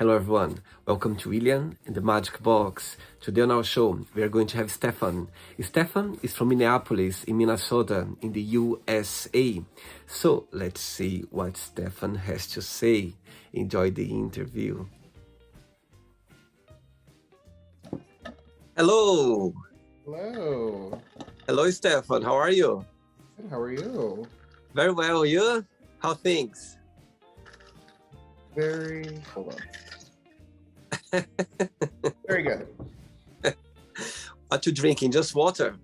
Hello everyone, welcome to William and the Magic Box. Today on our show, we are going to have Stefan. Stefan is from Minneapolis in Minnesota in the USA. So let's see what Stefan has to say. Enjoy the interview. Hello. Hello. Hello Stefan, how are you? Good, how are you? Very well, you? How things? Hold on. Very good. What you drinking? Just water?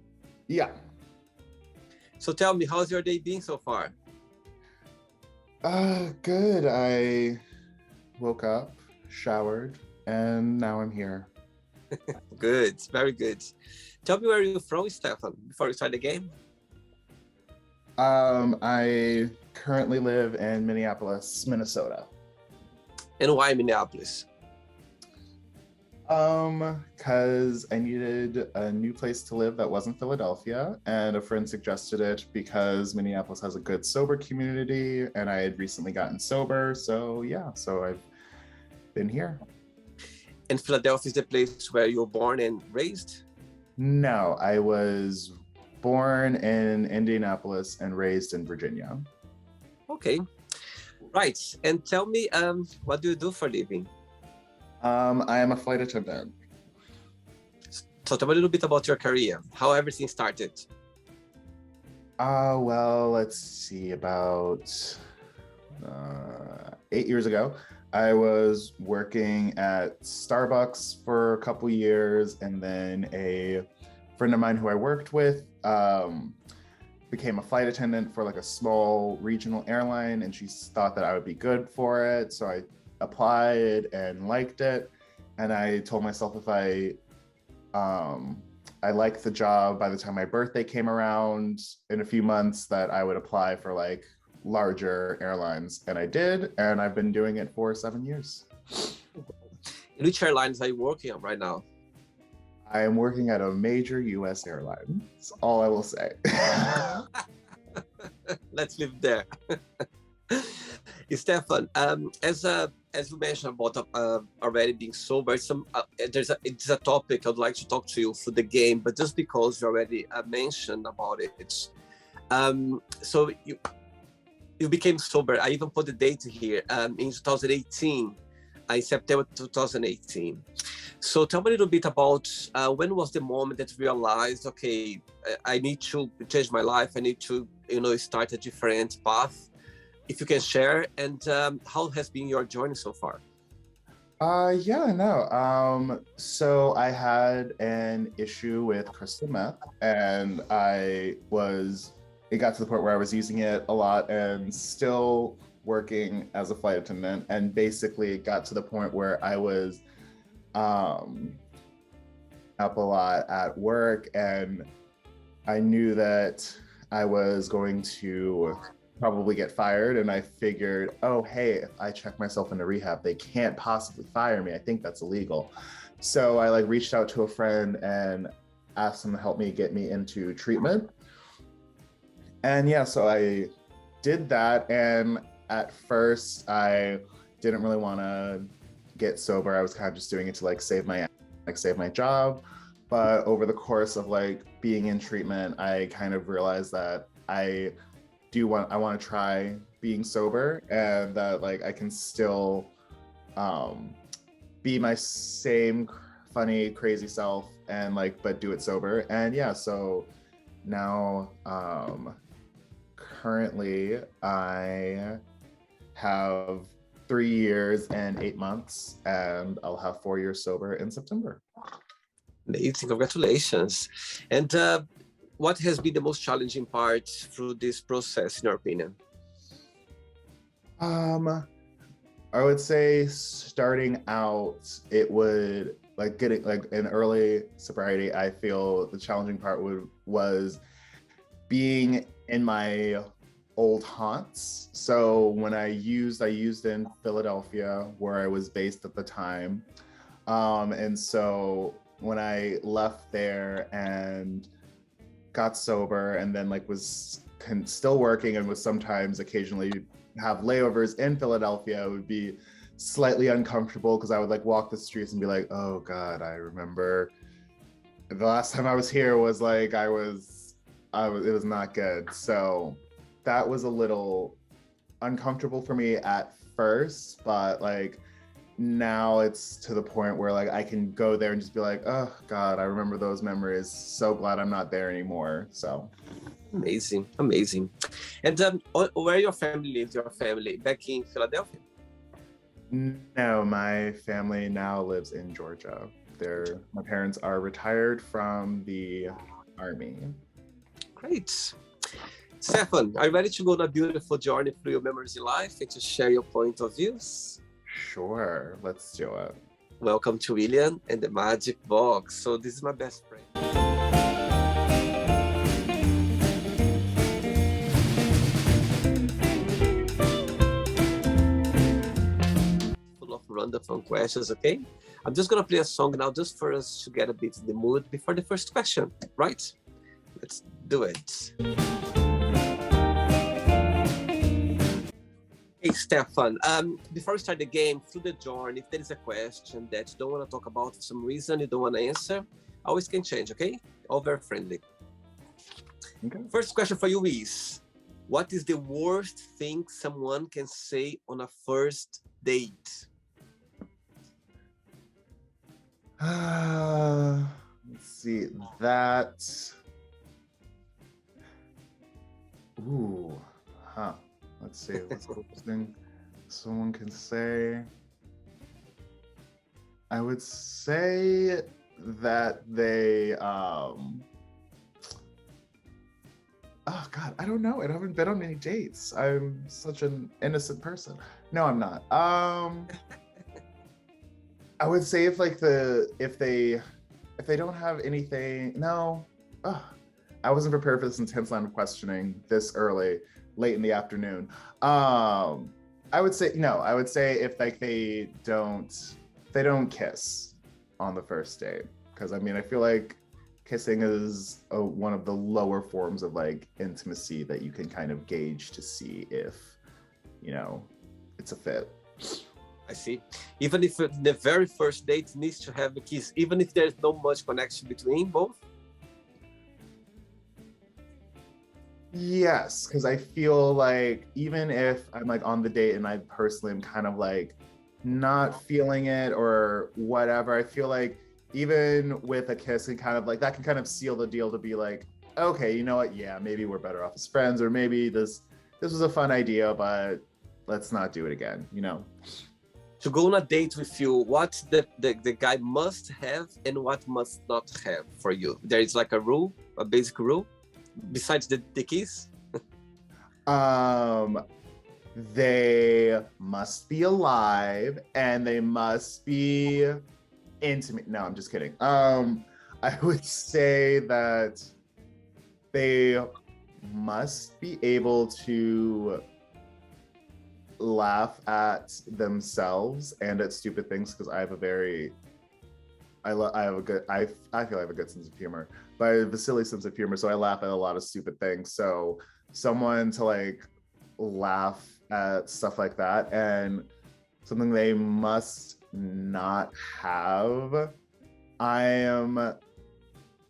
Yeah. So tell me, how's your day been so far? Good. I woke up, showered, and now I'm here. Good, very good. Tell me where you're from, Stefan, before we start the game. I currently live in Minneapolis, Minnesota. And why Minneapolis? Because I needed a new place to live that wasn't Philadelphia, and a friend suggested it because Minneapolis has a good sober community, and I had recently gotten sober, so I've been here. And Philadelphia is the place where you were born and raised? No, I was born in Indianapolis and raised in Virginia. Okay, right. And tell me, what do you do for a living? I am a flight attendant. So tell me a little bit about your career, how everything started. Well, let's see, about 8 years ago, I was working at Starbucks for a couple years, and then a friend of mine who I worked with became a flight attendant for like a small regional airline, and she thought that I would be good for it. So I applied and liked it, and I told myself if I liked the job by the time my birthday came around in a few months that I would apply for like larger airlines, and I did, and I've been doing it for 7 years. In which airlines are you working on right now? I am working at a major US airline. That's all I will say. Let's leave there. Stefan, as you mentioned about already being sober, it's a topic I'd like to talk to you for the game, but just because you already mentioned about it. So you became sober. I even put the date here in 2018, in September 2018. So tell me a little bit about when was the moment that you realized, okay, I need to change my life. I need to, start a different path. If you can share, and how has been your journey so far? So I had an issue with crystal meth, and it got to the point where I was using it a lot and still working as a flight attendant. And basically it got to the point where I was up a lot at work, and I knew that I was going to probably get fired, and I figured, oh hey, if I check myself into rehab, they can't possibly fire me. I think that's illegal. So I reached out to a friend and asked him to help me get me into treatment. And so I did that, and at first I didn't really want to get sober. I was kind of just doing it to save my job. But over the course of being in treatment, I kind of realized that I want to try being sober, and that I can still be my same funny, crazy self, and but do it sober. And so now currently I have 3 years and 8 months, and I'll have 4 years sober in September. Amazing, congratulations. And what has been the most challenging part through this process, in your opinion? I would say starting out, it would getting in early sobriety. I feel the challenging part was being in my old haunts. So when I used in Philadelphia, where I was based at the time. And so when I left there and got sober, and then was still working and was sometimes occasionally have layovers in Philadelphia, it would be slightly uncomfortable because I would like walk the streets and be like, oh God, I remember the last time I was here was like, it was not good. So that was a little uncomfortable for me at first, but like now it's to the point where like I can go there and just be like, oh God, I remember those memories. So glad I'm not there anymore. So amazing. And where your family lives? Your family back in Philadelphia? no, my family now lives in Georgia. My parents are retired from the army. Great. Stefan, are you ready to go on a beautiful journey through your memories in life and to share your point of views? Sure, let's do it. Welcome to William and the Magic Box. So this is my best friend. Full of random fun questions, okay? I'm just gonna play a song now just for us to get a bit in the mood before the first question, right? Let's do it. Hey, Stefan, before we start the game, through the journey, if there is a question that you don't want to talk about for some reason, you don't want to answer, always can change, okay? All very friendly. Okay. First question for you is, what is the worst thing someone can say on a first date? Let's see, that. Ooh, huh. Let's see, what's the worst thing someone can say? I would say that they, oh God, I don't know. I haven't been on any dates. I'm such an innocent person. No, I'm not. I would say if they don't have anything, no. I wasn't prepared for this intense line of questioning this early, late in the afternoon. I would say if like they don't kiss on the first date, because I mean I feel like kissing is one of the lower forms of like intimacy that you can kind of gauge to see if it's a fit. I see. Even if the very first date needs to have a kiss, even if there's not much connection between both? Yes, because I feel like even if I'm like on the date and I personally am kind of like not feeling it or whatever, I feel like even with a kiss and kind of like that can kind of seal the deal to be like, okay, you know what? Yeah, maybe we're better off as friends, or maybe this was a fun idea, but let's not do it again, To go on a date with you, what the guy must have and what must not have for you? There is like a rule, a basic rule, besides the kiss? They must be alive and they must be intimate. No, I'm just kidding. I would say that they must be able to laugh at themselves and at stupid things, because I feel I have a good sense of humor, but I have a silly sense of humor, so I laugh at a lot of stupid things. So someone to like laugh at stuff like that. And something they must not have, I am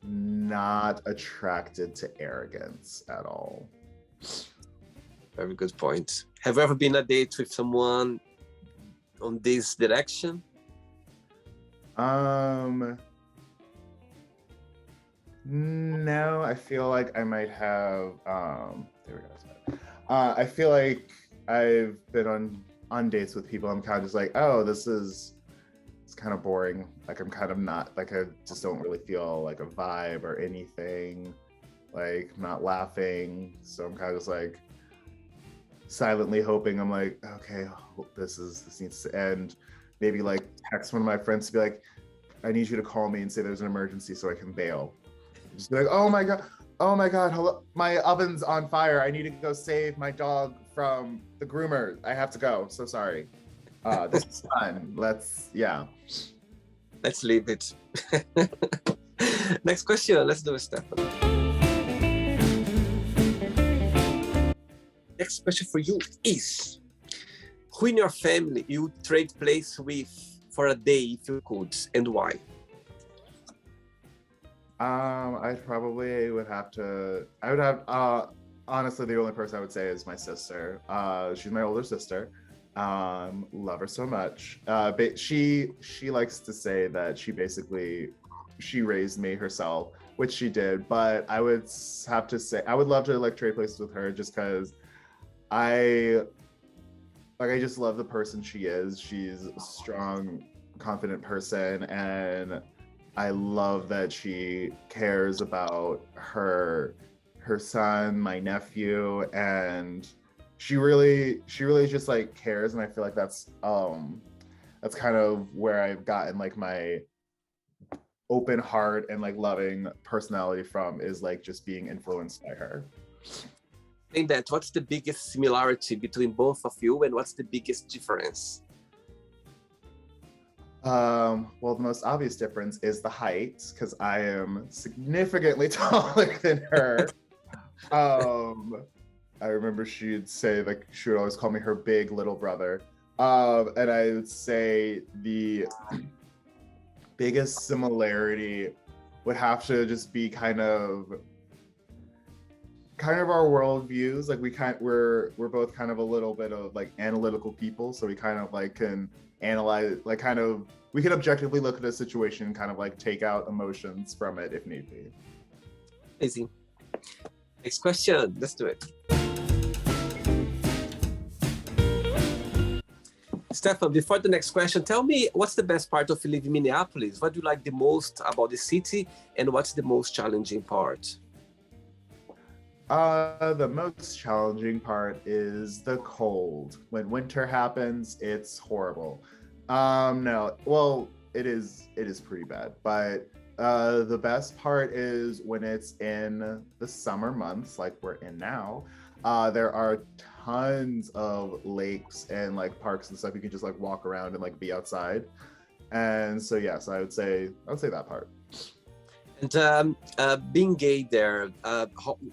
not attracted to arrogance at all. Very good point. Have you ever been on a date with someone on this direction? No, I feel like I might have, there we go. I feel like I've been on dates with people. I'm kind of just like, oh, it's kind of boring. Like I'm kind of not, like I just don't really feel like a vibe or anything, like not laughing. So I'm kind of just like silently hoping, I'm like, okay, this needs to end. Maybe like text one of my friends to be like, I need you to call me and say there's an emergency so I can bail. Just be like, oh my God, hello, my oven's on fire. I need to go save my dog from the groomer. I have to go. So sorry. This is fun. Let's leave it. Next question. Let's do it, Stefan. Next question for you is, Who in your family you would trade place with for a day if you could, and why? I would have, honestly, the only person I would say is my sister. She's my older sister. Love her so much. But she likes to say that she raised me herself, which she did. But I would have to say, I would love to like trade places with her just because I just love the person she is. She's a strong, confident person, and I love that she cares about her son, my nephew, and she really just like cares, and I feel like that's kind of where I've gotten like my open heart and like loving personality from, is like just being influenced by her. In that, what's the biggest similarity between both of you, and what's the biggest difference? Well, the most obvious difference is the height, because I am significantly taller than her. I remember she'd say, like, she would always call me her big little brother. And I would say the biggest similarity would have to just be kind of our worldviews. Like we're both kind of a little bit of like analytical people, so we kind of like can analyze, like kind of we can objectively look at a situation and kind of like take out emotions from it if need be. Amazing. Next question. Let's do it. Stefan, before the next question, tell me what's the best part of living in Minneapolis? What do you like the most about the city, and what's the most challenging part? The most challenging part is the cold. When winter happens, it's horrible. No, well, it is pretty bad, but the best part is when it's in the summer months, like we're in now. There are tons of lakes and like parks and stuff. You can just like walk around and like be outside. And so yes, I would say that part. And being gay there,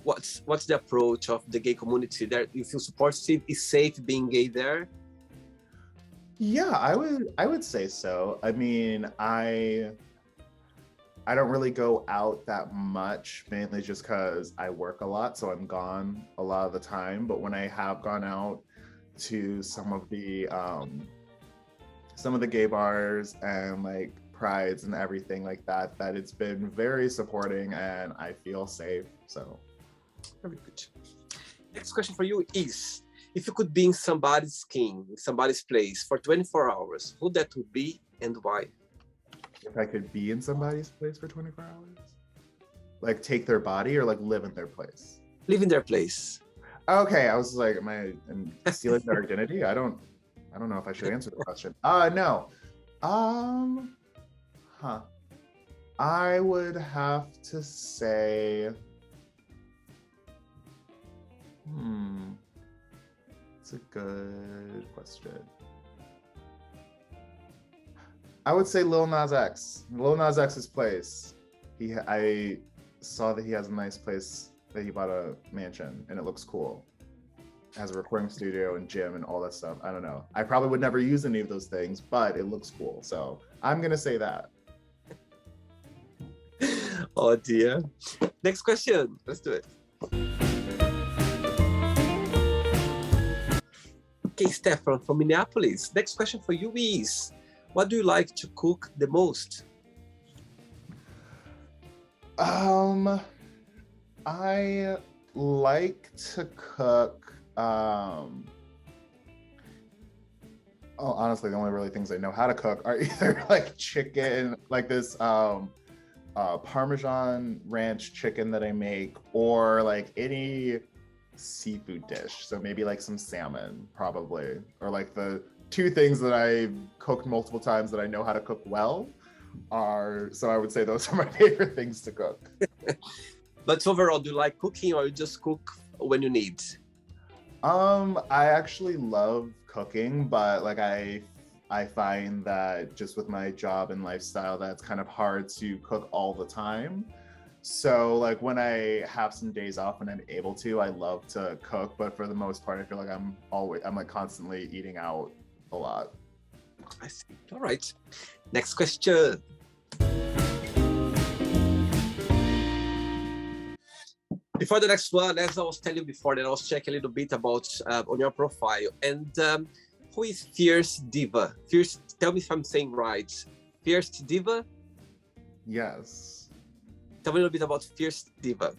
what's the approach of the gay community there? You feel supportive? Is safe being gay there? Yeah, I would say so. I mean, I don't really go out that much, mainly just because I work a lot, so I'm gone a lot of the time. But when I have gone out to some of the gay bars and like prides and everything like that it's been very supporting and I feel safe. So very good. Next question for you is, if you could be in somebody's skin, in somebody's place for 24 hours, who that would be and why? If I could be in somebody's place for 24 hours? Like take their body or like live in their place? Live in their place. Okay, I was like, am I stealing their identity? I don't know if I should answer the question. No. I would have to say, it's a good question. I would say Lil Nas X. Lil Nas X's place. I saw that he has a nice place, that he bought a mansion and it looks cool. It has a recording studio and gym and all that stuff. I don't know. I probably would never use any of those things, but it looks cool. So I'm gonna say that. Oh dear. Next question. Let's do it. Okay, Stefan from Minneapolis. Next question for you is, what do you like to cook the most? I like to cook. Honestly, the only really things I know how to cook are either like chicken, like this Parmesan ranch chicken that I make, or like any seafood dish. So maybe like some salmon, probably, or like the two things that I've cooked multiple times that I know how to cook well are. So I would say those are my favorite things to cook. But overall, do you like cooking, or you just cook when you need? I actually love cooking, but like I find that just with my job and lifestyle, that's kind of hard to cook all the time. So like when I have some days off and I'm able to, I love to cook, but for the most part, I feel like I'm like constantly eating out a lot. I see. All right. Next question. Before the next one, as I was telling you before, that I was checking a little bit about on your profile. And who is Fierce Diva? Fierce, tell me if I'm saying right. Fierce Diva? Yes. Tell me a little bit about Fierce Diva.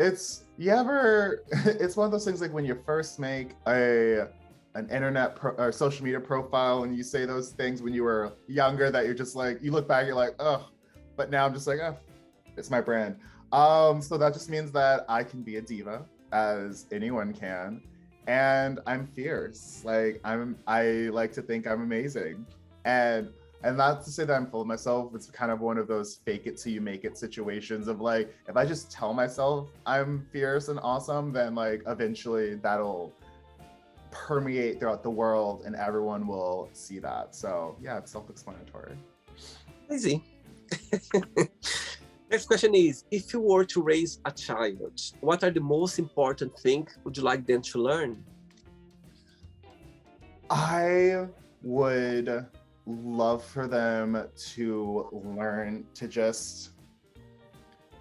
It's one of those things like when you first make an internet or social media profile and you say those things when you were younger that you're just like, you look back, you're like, oh, but now I'm just like, oh, it's my brand. So that just means that I can be a diva as anyone can. And I'm fierce. Like I like to think I'm amazing. And not to say that I'm full of myself, it's kind of one of those fake it till you make it situations of like, if I just tell myself I'm fierce and awesome, then like eventually that'll permeate throughout the world and everyone will see that. So yeah, it's self-explanatory. Easy. Next question is, if you were to raise a child, what are the most important things would you like them to learn? I would love for them to learn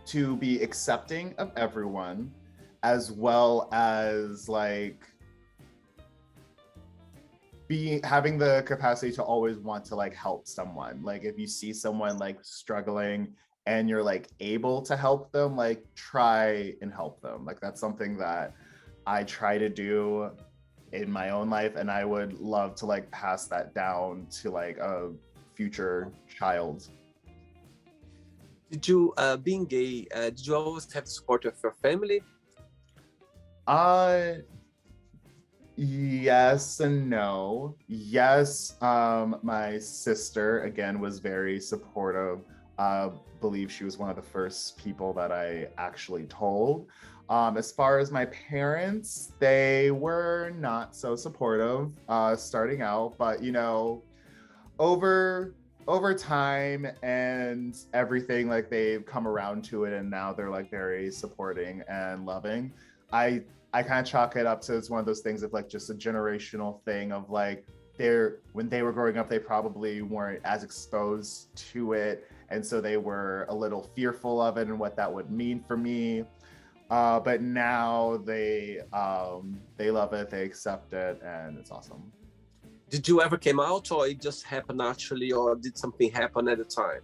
to be accepting of everyone, as well as like having the capacity to always want to like help someone. Like if you see someone like struggling and you're like able to help them, like try and help them. Like that's something that I try to do in my own life, and I would love to like pass that down to like a future child. Did you, being gay, did you always have the support of your family? Yes and no. Yes, my sister again was very supportive. Believe she was one of the first people that I actually told. As far as my parents, they were not so supportive starting out, but you know, over time and everything, like they've come around to it, and now they're like very supporting and loving. I kind of chalk it up to it's one of those things of like just a generational thing of like when they were growing up, they probably weren't as exposed to it, and so they were a little fearful of it and what that would mean for me. But now they love it, they accept it, and it's awesome. Did you ever came out, or it just happened naturally, or did something happen at the time?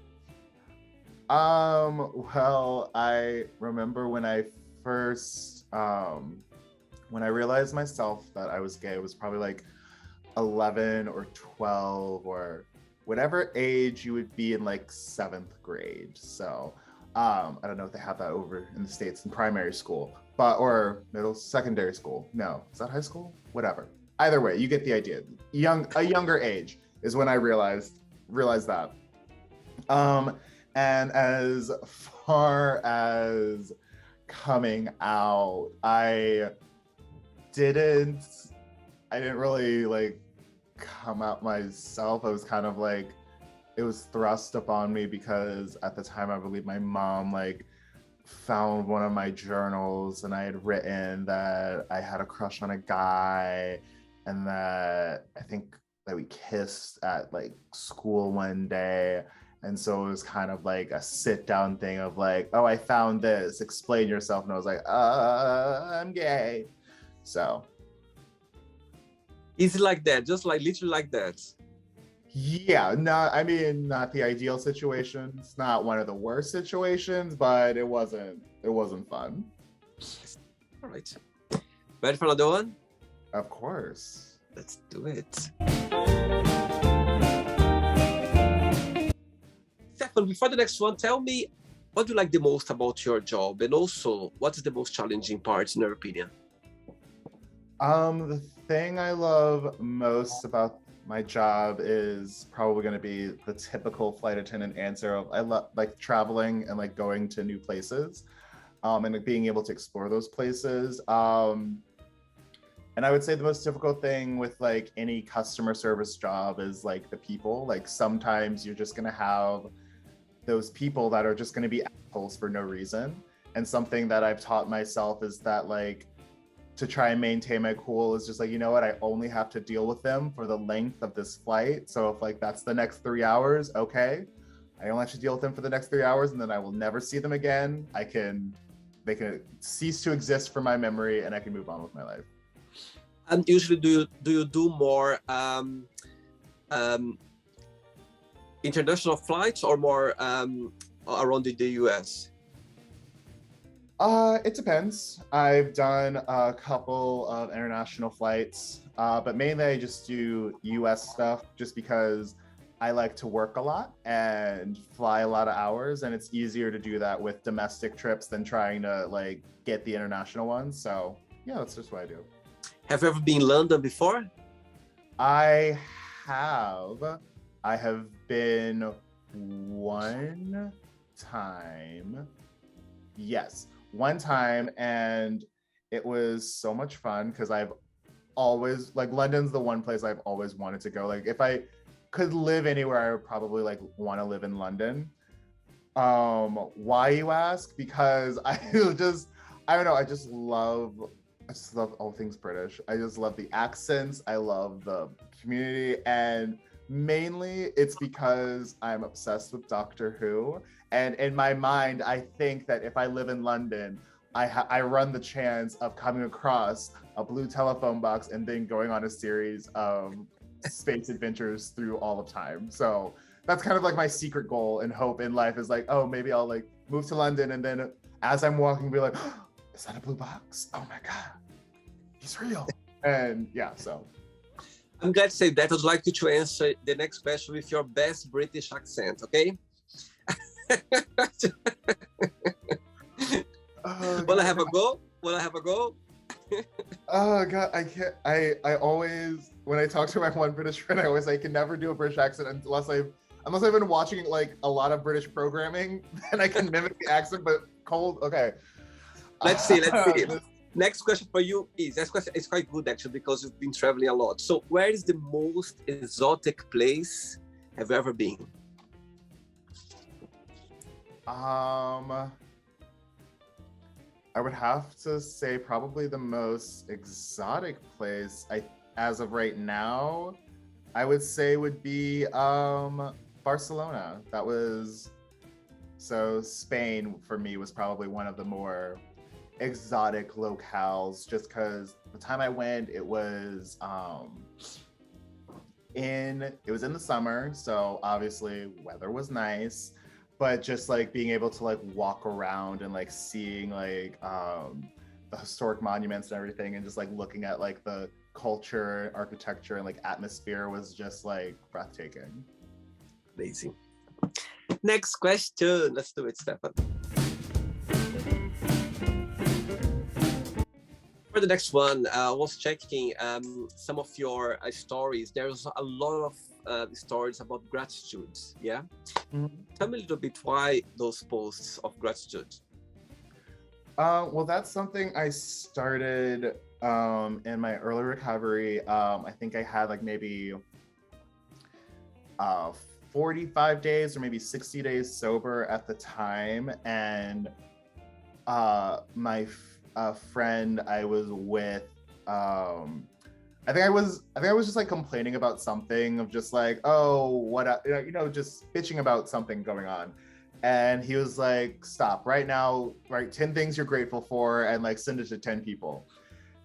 Well, I remember when I first when I realized myself that I was gay, it was probably like 11 or 12 or whatever age you would be in like 7th grade. So I don't know if they have that over in the States in primary school, or secondary school. No, is that high school? Whatever. Either way, you get the idea. A younger age is when I realized that. And as far as coming out, I didn't really like come out myself. I was kind of like, it was thrust upon me because at the time I believe my mom like found one of my journals and I had written that I had a crush on a guy and that I think that we kissed at like school one day. And so it was kind of like a sit down thing of like, oh, I found this, explain yourself. And I was like, I'm gay. So. Is it like that? Just like literally like that? Yeah, not the ideal situation. It's not one of the worst situations, but it wasn't fun. All right. Ready for another one? Of course. Let's do it. Stefan, before the next one, tell me what do you like the most about your job, and also what is the most challenging part in your opinion? The thing I love most about my job is probably going to be the typical flight attendant answer of I love like traveling and like going to new places, and like, being able to explore those places. And I would say the most difficult thing with like any customer service job is like the people. Like sometimes you're just going to have those people that are just going to be assholes for no reason. And something that I've taught myself is that like to try and maintain my cool is just like, you know what, I only have to deal with them for the length of this flight. So if like that's the next 3 hours, okay, I only have to deal with them for the next 3 hours and then I will never see them again. They can cease to exist from my memory and I can move on with my life. And usually do you do more international flights or more around the US? It depends. I've done a couple of international flights, but mainly I just do US stuff just because I like to work a lot and fly a lot of hours, and it's easier to do that with domestic trips than trying to like get the international ones. So yeah, that's just what I do. Have you ever been in London before? I have. I have been one time. Yes, one time, and it was so much fun because I've always like London's the one place I've always wanted to go. Like if I could live anywhere, I would probably like want to live in London. Why, you ask? Because I don't know, I just love all things British. I just love the accents, I love the community, and mainly it's because I'm obsessed with Doctor Who. And in my mind, I think that if I live in London, I run the chance of coming across a blue telephone box and then going on a series of space adventures through all of time. So that's kind of like my secret goal and hope in life is like, oh, maybe I'll like move to London and then as I'm walking, be like, oh, is that a blue box? Oh my God, he's real. And yeah, so. I'm glad to say that. I'd like you to answer the next question with your best British accent, okay? Will I have a go? Will I have a go? Oh God, I can't. I always, when I talk to my one British friend, I can never do a British accent unless I've been watching like a lot of British programming, then I can mimic the accent. But cold, okay. Let's see. Next question for you is, this question is quite good actually because you've been traveling a lot. So where is the most exotic place have you ever been? I would have to say probably the most exotic place as of right now, I would say would be Barcelona. So Spain for me was probably one of the more exotic locales just because the time I went it was in the summer, so obviously weather was nice. But just like being able to like walk around and like seeing like the historic monuments and everything and just like looking at like the culture, architecture and like atmosphere was just like breathtaking. Amazing. Next question. Let's do it, Stefan. For the next one, I was checking some of your stories. There's a lot of stories about gratitude, yeah? Mm-hmm. Tell me a little bit why those posts of gratitude. Well, that's something I started in my early recovery. I think I had like maybe 45 days or maybe 60 days sober at the time. And my friend I was with, I think I was just like complaining about something of just like, oh, what, just bitching about something going on. And he was like, stop right now, write 10 things you're grateful for and like send it to 10 people.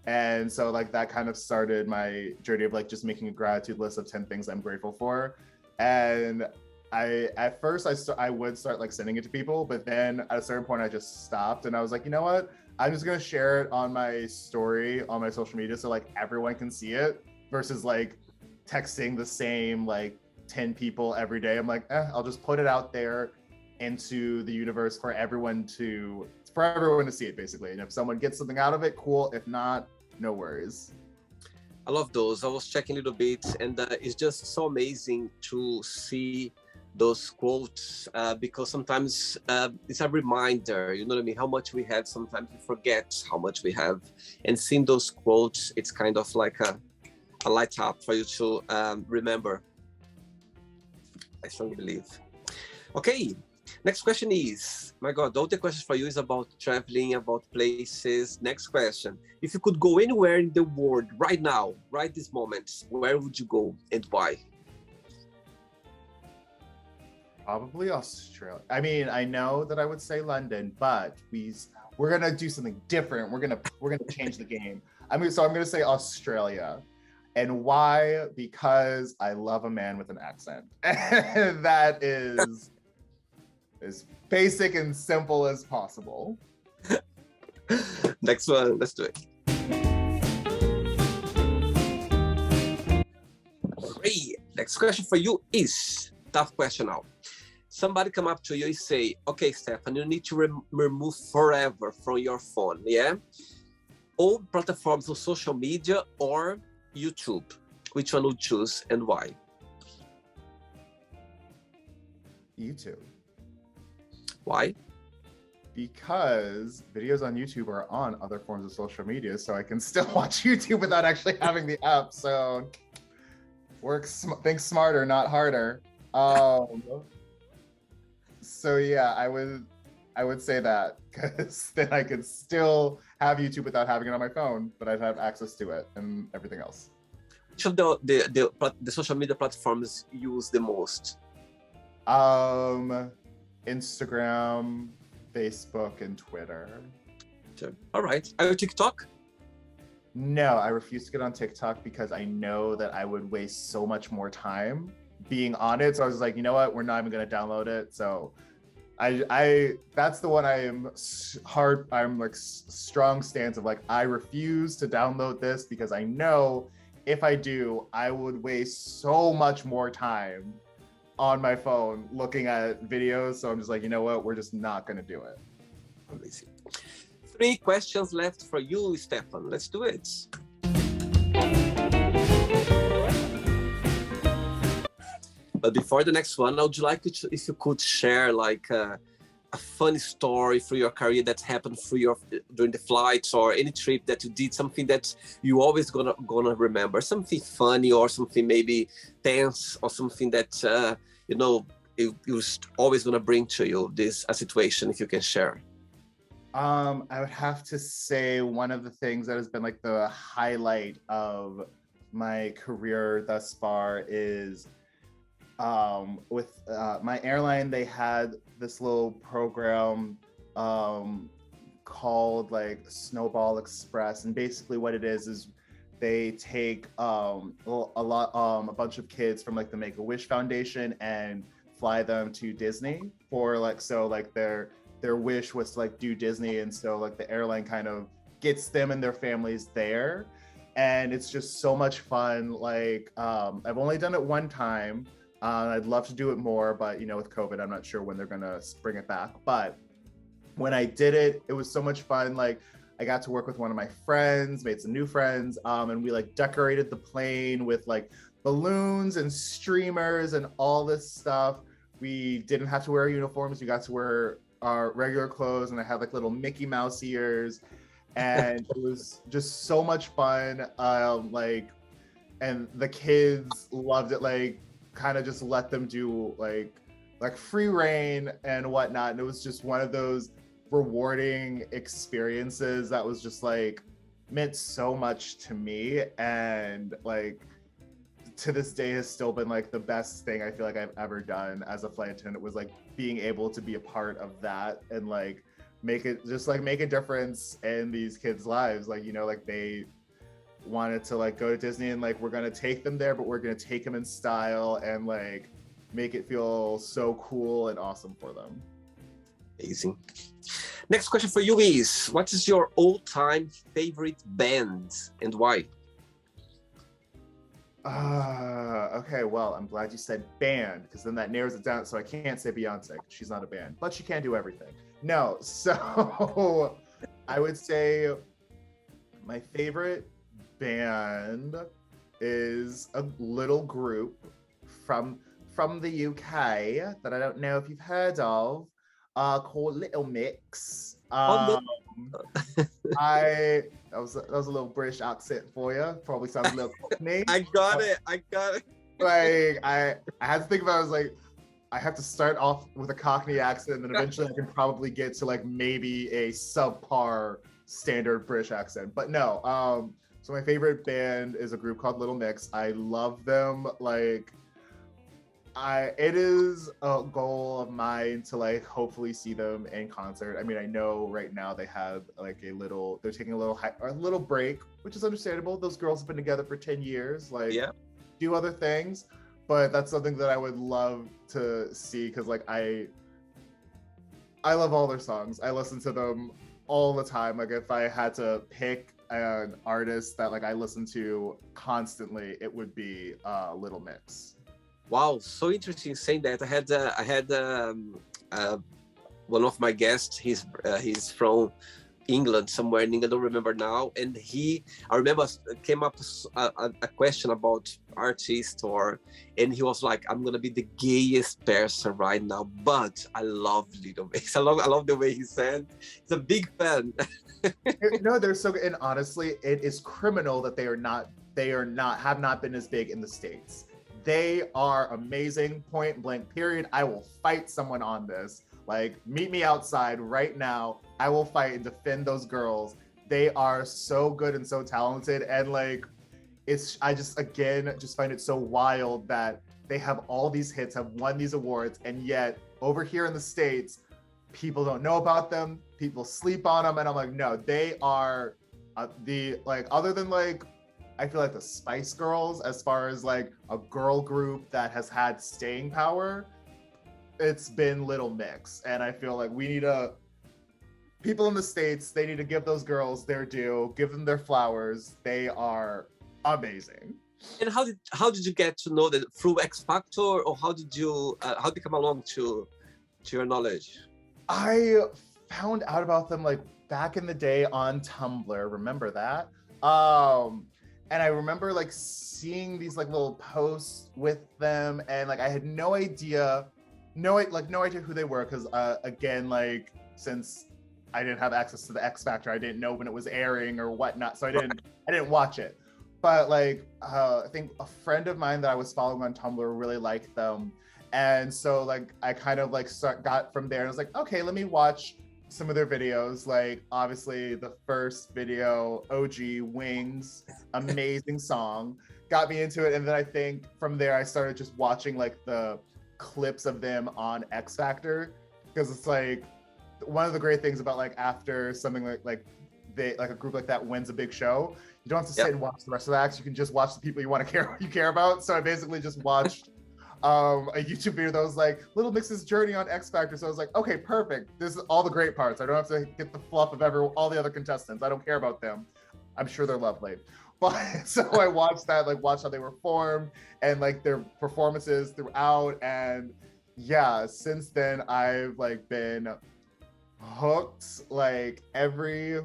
And so like that kind of started my journey of like just making a gratitude list of 10 things I'm grateful for. And at first I would start like sending it to people, but then at a certain point I just stopped and I was like, you know what? I'm just gonna share it on my story on my social media so like everyone can see it versus like texting the same like 10 people every day. I'm like, I'll just put it out there into the universe for everyone to see it basically. And if someone gets something out of it, cool. If not, no worries. I love those. I was checking a little bit and it's just so amazing to see those quotes because sometimes it's a reminder, you know what I mean, how much we have. Sometimes we forget how much we have, and seeing those quotes, it's kind of like a light up for you to remember. I strongly believe. Okay, Next question is, my God, all the questions for you is about traveling, about places. Next question. If you could go anywhere in the world right now, right this moment, where would you go and why? Probably Australia. I mean, I know that I would say London, but we're gonna do something different. We're gonna change the game. I'm gonna say Australia. And why? Because I love a man with an accent. And that is as basic and simple as possible. Next one, let's do it. Great. Next question for you is, tough question now. Somebody come up to you and say, okay, Stefan, you need to remove forever from your phone, yeah? All platforms of social media or YouTube. Which one would you choose and why? YouTube. Why? Because videos on YouTube are on other forms of social media, so I can still watch YouTube without actually having the app. So think smarter, not harder. So yeah, I would say that, because then I could still have YouTube without having it on my phone, but I'd have access to it and everything else. Which of the social media platforms you use the most? Instagram, Facebook, and Twitter. Sure. All right. Are you TikTok? No, I refuse to get on TikTok because I know that I would waste so much more time being on it. So I was like, you know what? We're not even going to download it. So I that's the one I'm like strong stance of like, I refuse to download this because I know if I do, I would waste so much more time on my phone looking at videos. So I'm just like, you know what? We're just not going to do it. Amazing. 3 questions left for you, Stefan. Let's do it. But before the next one, I would like to, if you could share like a funny story through your career that happened during the flights or any trip that you did, something that you always gonna remember, something funny or something maybe tense or something that it was always gonna bring to you a situation, if you can share. I would have to say one of the things that has been like the highlight of my career thus far is with my airline. They had this little program called like Snowball Express, and basically what it is they take a bunch of kids from like the Make-A-Wish Foundation and fly them to Disney for like, so like their wish was to like do Disney, and so like the airline kind of gets them and their families there, and it's just so much fun. Like I've only done it one time. I'd love to do it more, but with COVID, I'm not sure when they're gonna bring it back. But when I did it, it was so much fun. Like I got to work with one of my friends, made some new friends, and we like decorated the plane with like balloons and streamers and all this stuff. We didn't have to wear uniforms. We got to wear our regular clothes, and I had like little Mickey Mouse ears, and it was just so much fun. And the kids loved it. Like kind of just let them do like free reign and whatnot, and it was just one of those rewarding experiences that was just like meant so much to me, and like to this day has still been like the best thing I feel like I've ever done as a flight attendant, was like being able to be a part of that and like make a difference in these kids' lives. Like like they wanted to like go to Disney, and like we're gonna take them there, but we're gonna take them in style and like make it feel so cool and awesome for them. Amazing. Next question for you is, what is your all-time favorite band and why? Okay, well, I'm glad you said band, because then that narrows it down. So I can't say Beyonce, she's not a band, but she can do everything. No, so I would say my favorite band is a little group from the UK that I don't know if you've heard of, called Little Mix. That was a little British accent for you. Probably sounds a little cockney. I got it. Like I had to think about it. I was like, I have to start off with a Cockney accent, and then eventually I can probably get to like maybe a subpar standard British accent. But no, so my favorite band is a group called Little Mix. I love them. Like, it is a goal of mine to like hopefully see them in concert. I mean, I know right now they have like they're taking a little break, which is understandable. Those girls have been together for 10 years, like Yeah. do other things, but that's something that I would love to see because like I love all their songs. I listen to them all the time. Like if I had to pick an artist that like I listen to constantly, it would be Little Mix. Wow, so interesting saying that. I had one of my guests. He's from England, somewhere in England. I don't remember now. And I remember came up a question about artist, and he was like, "I'm gonna be the gayest person right now, but I love Little Mix. I love the way he said. He's a big fan." No, they're so good. And honestly, it is criminal that they have not been as big in the States. They are amazing, point blank, period. I will fight someone on this. Like, meet me outside right now. I will fight and defend those girls. They are so good and so talented. And like, I just find it so wild that they have all these hits, have won these awards, and yet over here in the States, people don't know about them. People sleep on them. And I'm like, no, they are other than like, I feel like the Spice Girls, as far as like a girl group that has had staying power, it's been Little Mix. And I feel like people in the States, they need to give those girls their due, give them their flowers. They are amazing. And how did you get to know that, through X Factor, or how did you come along to your knowledge? I found out about them like back in the day on Tumblr. Remember that? And I remember like seeing these like little posts with them, and like I had no idea who they were because again, like since I didn't have access to the X Factor, I didn't know when it was airing or whatnot, so I didn't watch it. But like I think a friend of mine that I was following on Tumblr really liked them, and so like I kind of like got from there and I was like, okay, let me watch some of their videos. Like obviously the first video, OG Wings, amazing song, got me into it. And then I think from there I started just watching like the clips of them on X Factor, because it's like one of the great things about like after something like a group like that wins a big show, you don't have to sit and watch the rest of the acts. You can just watch the people you care about. So I basically just watched a YouTube video that was like Little Mix's journey on X Factor. So I was like, okay, perfect. This is all the great parts. I don't have to get the fluff of all the other contestants. I don't care about them. I'm sure they're lovely. But so I watched that, like watched how they were formed and like their performances throughout. And yeah, since then I've like been hooked. Like every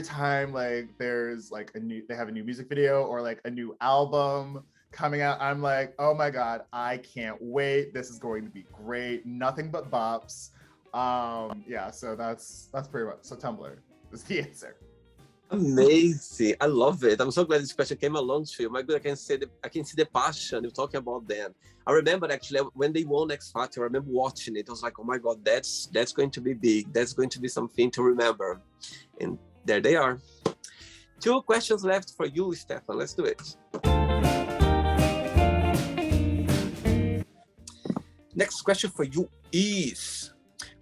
time like there's like they have a new music video or like a new album coming out, I'm like, oh my god, I can't wait. This is going to be great. Nothing but bops. Yeah, so that's pretty much, so Tumblr is the answer. Amazing. I love it. I'm so glad this question came along to you. My God, I can see the passion you're talking about them. I remember actually when they won X Factor, I remember watching it. I was like, oh my God, that's going to be big. That's going to be something to remember. And there they are. 2 questions left for you, Stefan. Let's do it. Next question for you is,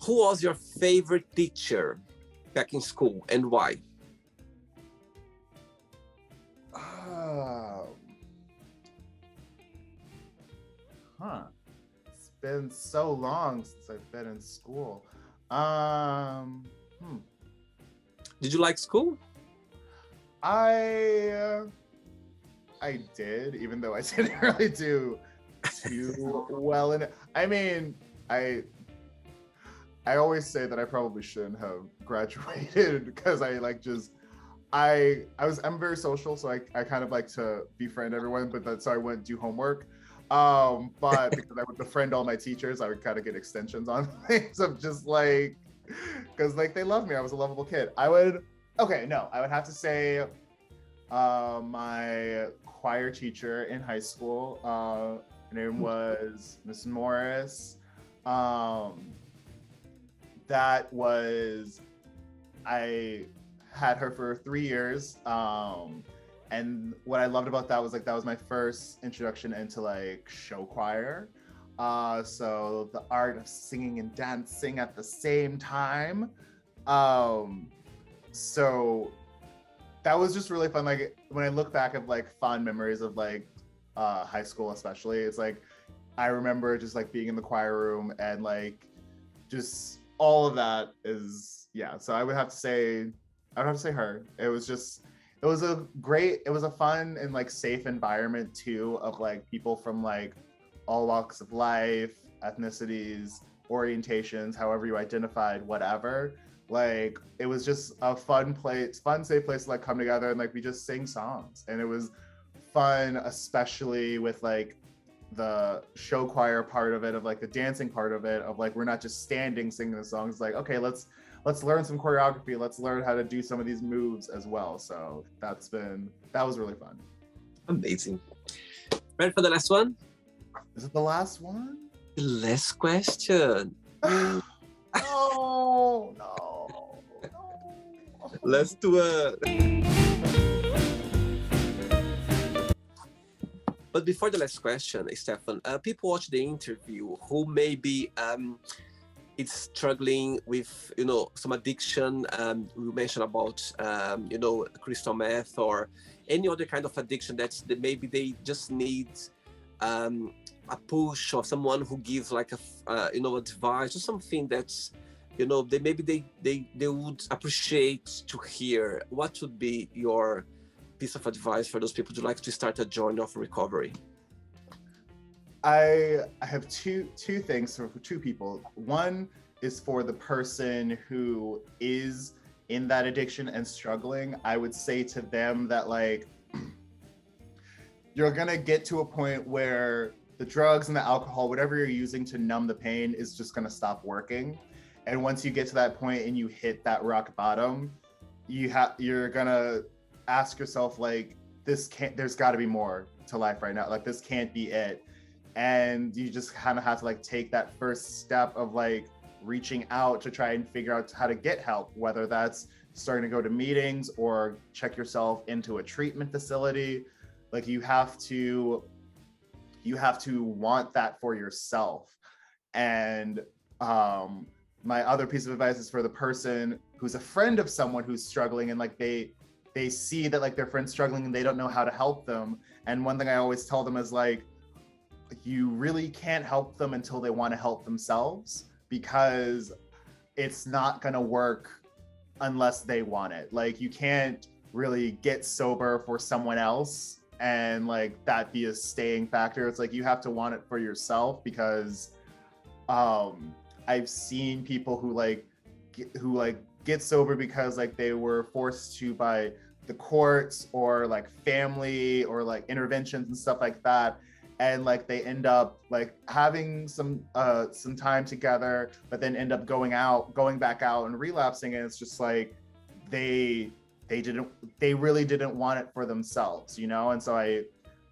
who was your favorite teacher back in school and why? It's been so long since I've been in school. Did you like school? I did, even though I didn't really do too well in it. I mean, I always say that I probably shouldn't have graduated because I like just I'm very social, so I kind of like to befriend everyone, but so I wouldn't do homework. But because I would befriend all my teachers, I would kind of get extensions on things of just like, because like they love me. I was a lovable kid. I would have to say my choir teacher in high school, Her name was Miss Morris. Um, that was, I had her for 3 years. And what I loved about that was like, that was my first introduction into like show choir. So the art of singing and dancing at the same time. So that was just really fun. Like when I look back at like fond memories of like high school, especially, it's like I remember just like being in the choir room and like just all of that is, yeah. So I would have to say, her. It was just, it was a fun and like safe environment too, of like people from like all walks of life, ethnicities, orientations, however you identified, whatever. Like it was just a fun place, fun, safe place to like come together and like we just sing songs. And it was fun, especially with like the show choir part of it, of like the dancing part of it, of like we're not just standing singing the songs, like okay, let's learn some choreography, let's learn how to do some of these moves as well. So that was really fun. Amazing. Ready for the last one? Is it the last one? The last question. No. Let's do it. But before the last question, Stefan, people watch the interview who maybe is struggling with, some addiction. We mentioned about, crystal meth or any other kind of addiction that maybe they just need a push or someone who gives like advice or something that's, they would appreciate to hear. What would be your piece of advice for those people who like to start a journey of recovery? I have two things for two people. One is for the person who is in that addiction and struggling. I would say to them that like, you're gonna get to a point where the drugs and the alcohol, whatever you're using to numb the pain, is just gonna stop working. And once you get to that point and you hit that rock bottom, you're gonna ask yourself like, there's gotta be more to life right now. Like this can't be it. And you just kind of have to like take that first step of like reaching out to try and figure out how to get help, whether that's starting to go to meetings or check yourself into a treatment facility. Like you have to want that for yourself. And my other piece of advice is for the person who's a friend of someone who's struggling and like they see that like their friend's struggling and they don't know how to help them. And one thing I always tell them is like, you really can't help them until they want to help themselves, because it's not going to work unless they want it. Like you can't really get sober for someone else and like that be a staying factor. It's like you have to want it for yourself, because I've seen people who get sober because like they were forced to by the courts or like family or like interventions and stuff like that. And like they end up like having some time together, but then end up going back out and relapsing. And it's just like they really didn't want it for themselves, And so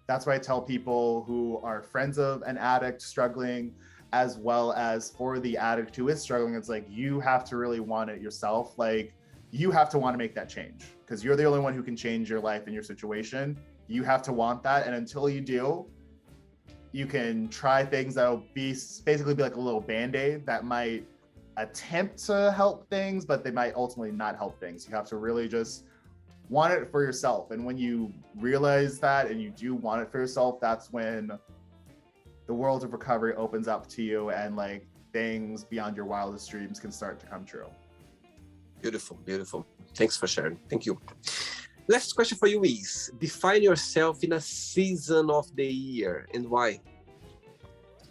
that's why I tell people who are friends of an addict struggling, as well as for the addict who is struggling, it's like you have to really want it yourself. Like you have to want to make that change, because you're the only one who can change your life and your situation. You have to want that, and until you do, you can try things that'll basically be like a little band-aid that might attempt to help things, but they might ultimately not help things. You have to really just want it for yourself. And when you realize that and you do want it for yourself, that's when the world of recovery opens up to you and like things beyond your wildest dreams can start to come true. Beautiful, beautiful. Thanks for sharing. Thank you. Last question for you is, define yourself in a season of the year and why?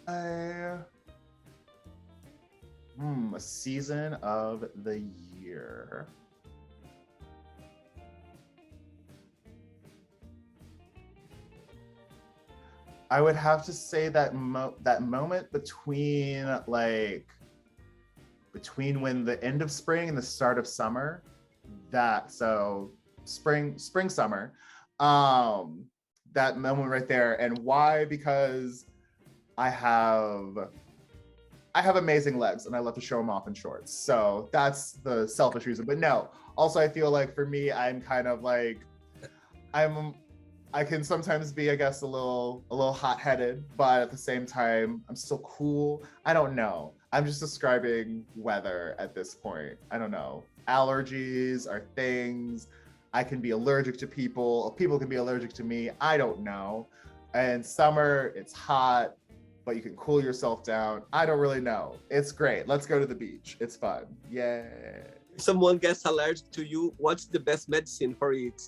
A season of the year. I would have to say that that moment between when the end of spring and the start of summer, spring, summer, that moment right there. And why? Because I have amazing legs and I love to show them off in shorts. So that's the selfish reason. But no, also I feel like for me, I'm kind of like, I can sometimes be, I guess, a little hot-headed, but at the same time, I'm still cool. I don't know. I'm just describing weather at this point. I don't know. Allergies are things. I can be allergic to people. People can be allergic to me. I don't know. And summer, it's hot, but you can cool yourself down. I don't really know. It's great. Let's go to the beach. It's fun. Yay. If someone gets allergic to you, what's the best medicine for it?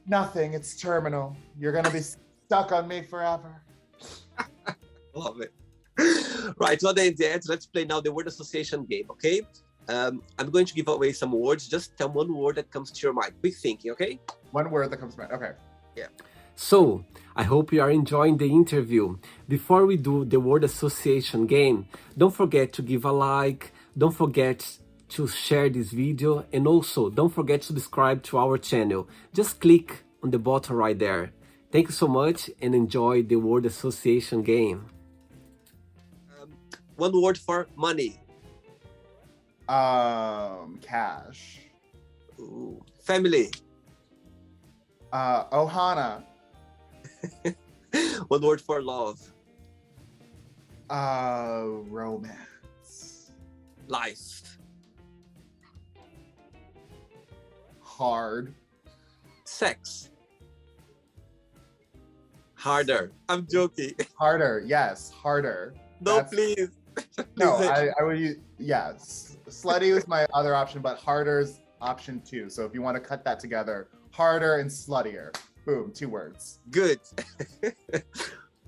Nothing. It's terminal. You're gonna be stuck on me forever. Love it. Right, not the end yet. Let's play now the word association game, okay? I'm going to give away some words. Just tell one word that comes to your mind. Quick thinking, okay? One word that comes to mind. Okay. Yeah. So, I hope you are enjoying the interview. Before we do the word association game, don't forget to give a like, don't forget to share this video, and also don't forget to subscribe to our channel. Just click on the button right there. Thank you so much and enjoy the word association game. One word for money. Cash. Ooh. Family. Ohana. One word for love. Romance. Life. Hard. Sex. Harder. I'm joking. Harder. Yes, harder. No, please. No, I would use, yes. Slutty was my other option, but harder's option 2. So if you want to cut that together, harder and sluttier. Boom, 2 words. Good.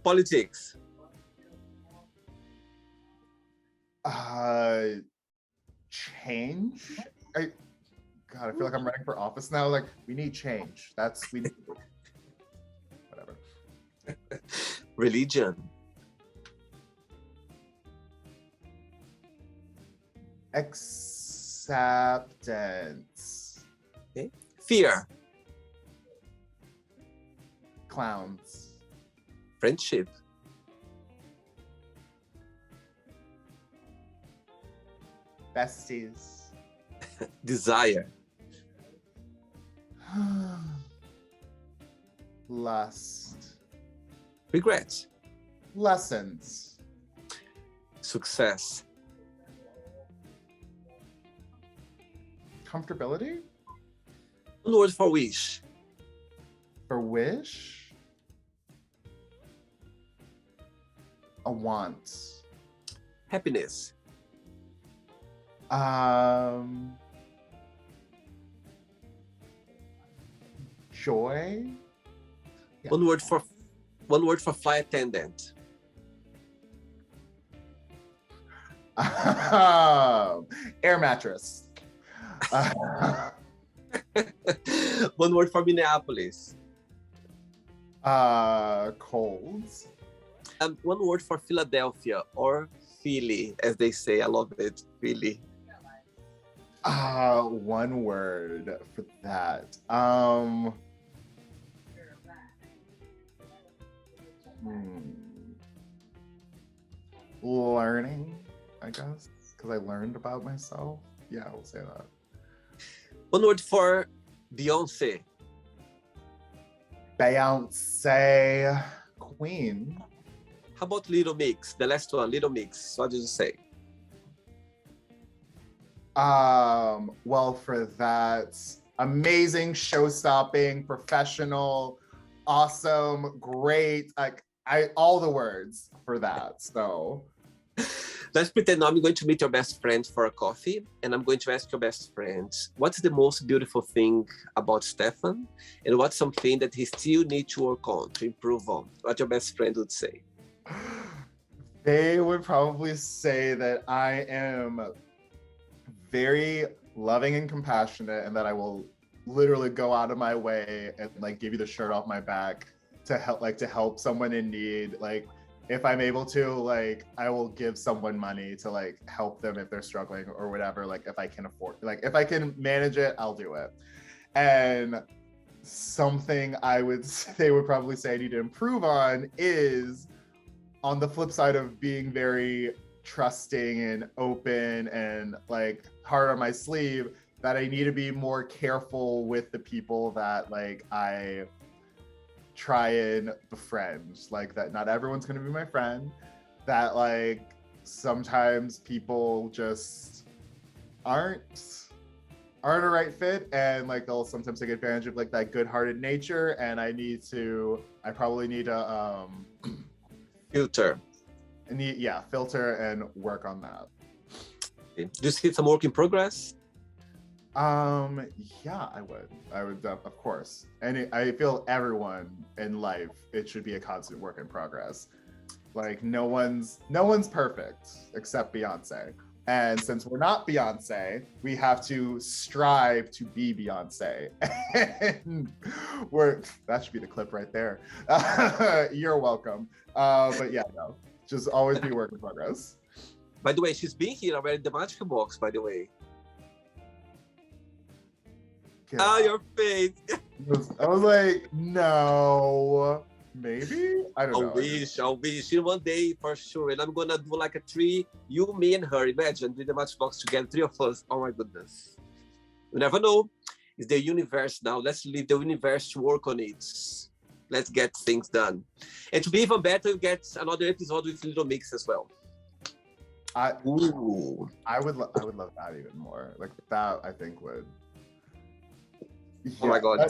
Politics. Change. God, I feel like I'm running for office now. Like, we need change. We need whatever. Religion. Acceptance. Okay. Fear. Clowns. Friendship. Besties. Desire. Lust. Regret. Lessons. Success. Comfortability. One word for wish. For wish. A want. Happiness. Joy. Yeah. One word for flight attendant. Air mattress. One word for Minneapolis. Colds. One word for Philadelphia or Philly, as they say. I love it, Philly. One word for that. Learning, I guess, because I learned about myself. Yeah, I will say that. One word for Beyonce. Beyonce, queen. How about Little Mix? The last one, Little Mix. What did you say? Well, for that, amazing, show-stopping, professional, awesome, great, like all the words for that. So let's pretend now I'm going to meet your best friend for a coffee, and I'm going to ask your best friend, what's the most beautiful thing about Stefan, and what's something that he still needs to work on, to improve on? What your best friend would say? They would probably say that I am very loving and compassionate, and that I will literally go out of my way and like give you the shirt off my back to help someone in need. Like, if I'm able to, like, I will give someone money to like help them if they're struggling or whatever. Like, if I can afford, like if I can manage it, I'll do it. And something they would probably say I need to improve on is on the flip side of being very trusting and open and like hard on my sleeve, that I need to be more careful with the people that like I try and befriend. Like that not everyone's gonna be my friend, that like sometimes people just aren't a right fit, and like they'll sometimes take advantage of like that good-hearted nature, and I probably need to Filter. filter and work on that. Do you see some work in progress? Yeah, I would of course, and I feel everyone in life, it should be a constant work in progress. Like no one's perfect except Beyonce. And since we're not Beyonce, we have to strive to be Beyonce. And that should be the clip right there. You're welcome. But yeah, no, just always be work in progress. By the way, she's been here already in the Magic Box, by the way. Your face. I was like, no, maybe? I don't know. I wish. In one day, for sure. And I'm going to do like a 3, you, me, and her. Imagine, do the Matchbox together, 3 of us. Oh my goodness. You never know. It's the universe now. Let's leave the universe to work on it. Let's get things done. And to be even better, you get another episode with Little Mix as well. I would love that even more. Like that, I think would. Yeah, oh my God.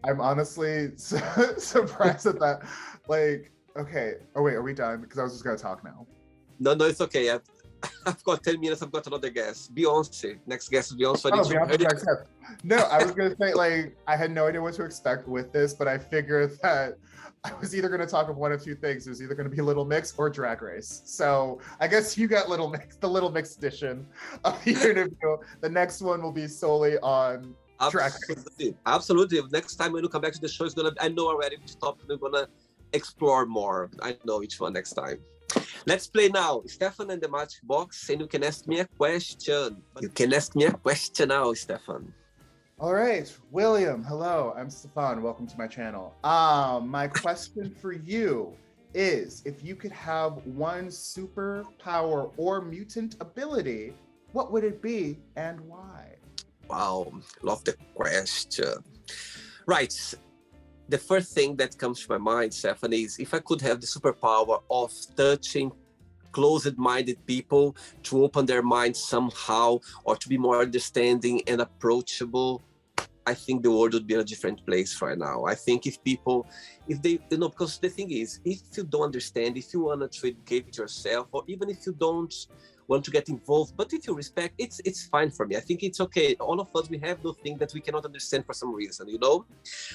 I'm honestly surprised at that. Like, okay. Oh wait, are we done? Because I was just gonna talk now. No, it's okay. I've got 10 minutes. I've got another guest. Beyonce. Next guest is Beyonce. Beyonce. No, I was gonna say like I had no idea what to expect with this, but I figured that I was either gonna talk of one of two things. There's either gonna be Little Mix or Drag Race. So I guess you got Little Mix, the Little Mix edition of the interview. The next one will be solely on Drag Race. Absolutely. Next time when you come back to the show, I know already which topic we're gonna explore more. I know which one next time. Let's play now. Stefan and the Magic Box, and you can ask me a question. You can ask me a question now, Stefan. All right, William. Hello, I'm Stefan. Welcome to my channel. My question for you is, if you could have one superpower or mutant ability, what would it be and why? Wow, love the question. Right. The first thing that comes to my mind, Stefan, is if I could have the superpower of touching closed-minded people to open their minds somehow, or to be more understanding and approachable, I think the world would be in a different place right now. I think if they, because the thing is, if you don't understand, if you want to educate yourself, or even if you don't want to get involved, but if you respect, it's fine for me. I think it's okay. All of us, we have those things that we cannot understand for some reason, you know?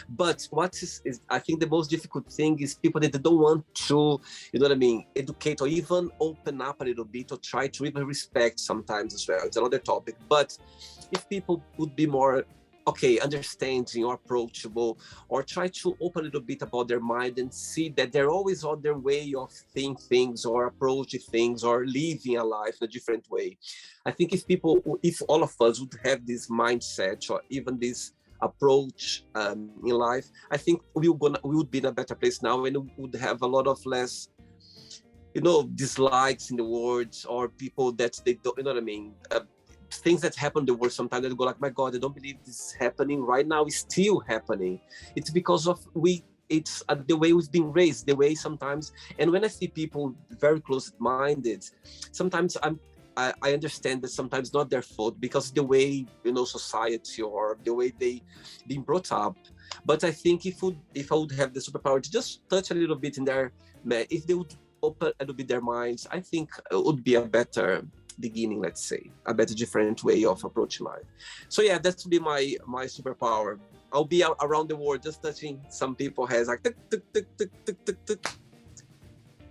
But what is I think the most difficult thing is people that don't want to, you know what I mean, educate or even open up a little bit, or try to even respect sometimes as well. It's another topic. But if people would be more understanding or approachable, or try to open a little bit about their mind and see that there always other way of thinking things or approaching things or living a life in a different way. I think if all of us would have this mindset or even this approach in life, I think we would be in a better place now, and we would have a lot of less, dislikes in the world, or people that they don't, you know what I mean? Things that happen in the world sometimes that go like, my God, I don't believe this is happening right now. It's still happening. It's because of it's the way we've been raised, the way sometimes. And when I see people very close-minded, sometimes I understand that sometimes not their fault, because the way, society or the way they been brought up. But I think if I would have the superpower to just touch a little bit in their, if they would open a little bit their minds, I think it would be a better beginning, let's say, a better different way of approaching life. So yeah, that would be my superpower. I'll be around the world just touching some people's heads, like tuk, tuk, tuk, tuk, tuk, tuk, tuk.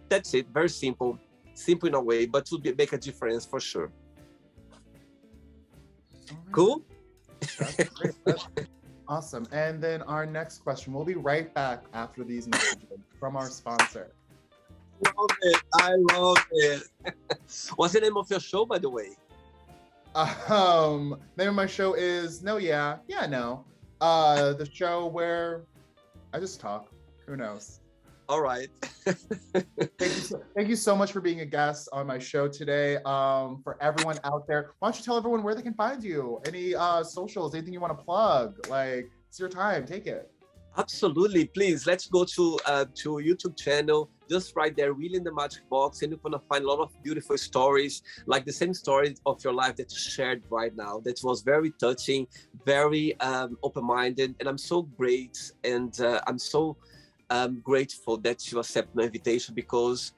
That's it. Very simple in a way, but would make a difference for sure. Right. Cool. That's great. That's awesome. And then our next question, we'll be right back after these messages from our sponsor. I love it. What's the name of your show, by the way? Name of my show is No Yeah, Yeah No. the show where I just talk. Who knows? All right. Thank you so much for being a guest on my show today. For everyone out there, why don't you tell everyone where they can find you? Any socials, anything you want to plug? Like, it's your time. Take it. Absolutely. Please, let's go to YouTube channel. Just right there, Really in the Magic Box, and you're gonna find a lot of beautiful stories, like the same story of your life that you shared right now. That was very touching, very open-minded, and I'm so great, and I'm so grateful that you accept my invitation, because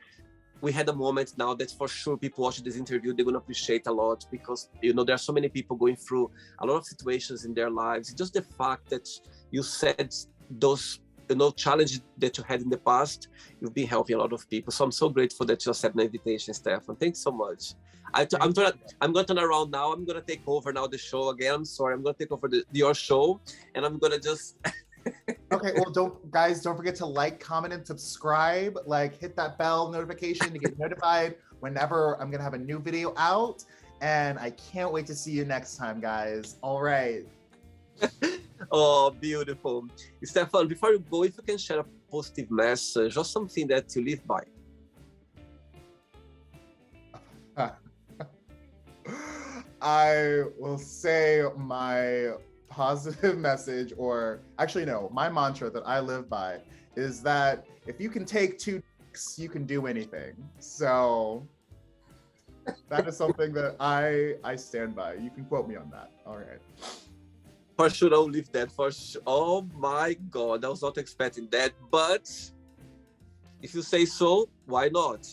we had a moment now that for sure people watching this interview, they're gonna appreciate a lot, because you know there are so many people going through a lot of situations in their lives. Just the fact that you said those challenges that you had in the past, you've been helping a lot of people. So I'm so grateful that you accept my invitation, Stefan. Thanks so much. I'm gonna turn around now. I'm gonna take over now the show again. I'm sorry. I'm gonna take over your show, and I'm gonna just. Okay, well, don't forget to like, comment, and subscribe. Like, hit that bell notification to get notified whenever I'm gonna have a new video out. And I can't wait to see you next time, guys. All right. Oh, beautiful. Stefan, before you go, if you can share a positive message or something that you live by. I will say my positive message, or actually no, my mantra that I live by is that if you can take 2 dicks, you can do anything. So that is something that I stand by. You can quote me on that. All right. For sure, I'll leave that for sure. Oh my God, I was not expecting that, but if you say so, why not?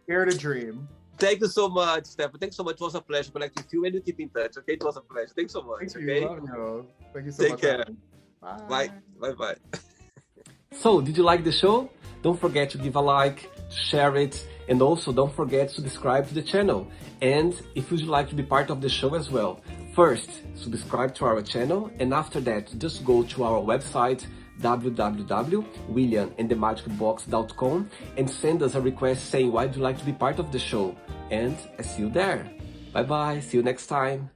Dare to dream. Thank you so much, Stefan. Thanks so much. It was a pleasure connecting with you, and you keep in touch. Okay, it was a pleasure. Thanks so much. Thank okay. You. Love you. Thank you so Take much. Care. Bye. Bye. Bye. So, did you like the show? Don't forget to give a like, share it, and also don't forget to subscribe to the channel. And if you'd like to be part of the show as well, first, subscribe to our channel, and after that, just go to our website, www.williamandthemagicbox.com, and send us a request saying why you'd like to be part of the show. And I see you there. Bye bye, see you next time.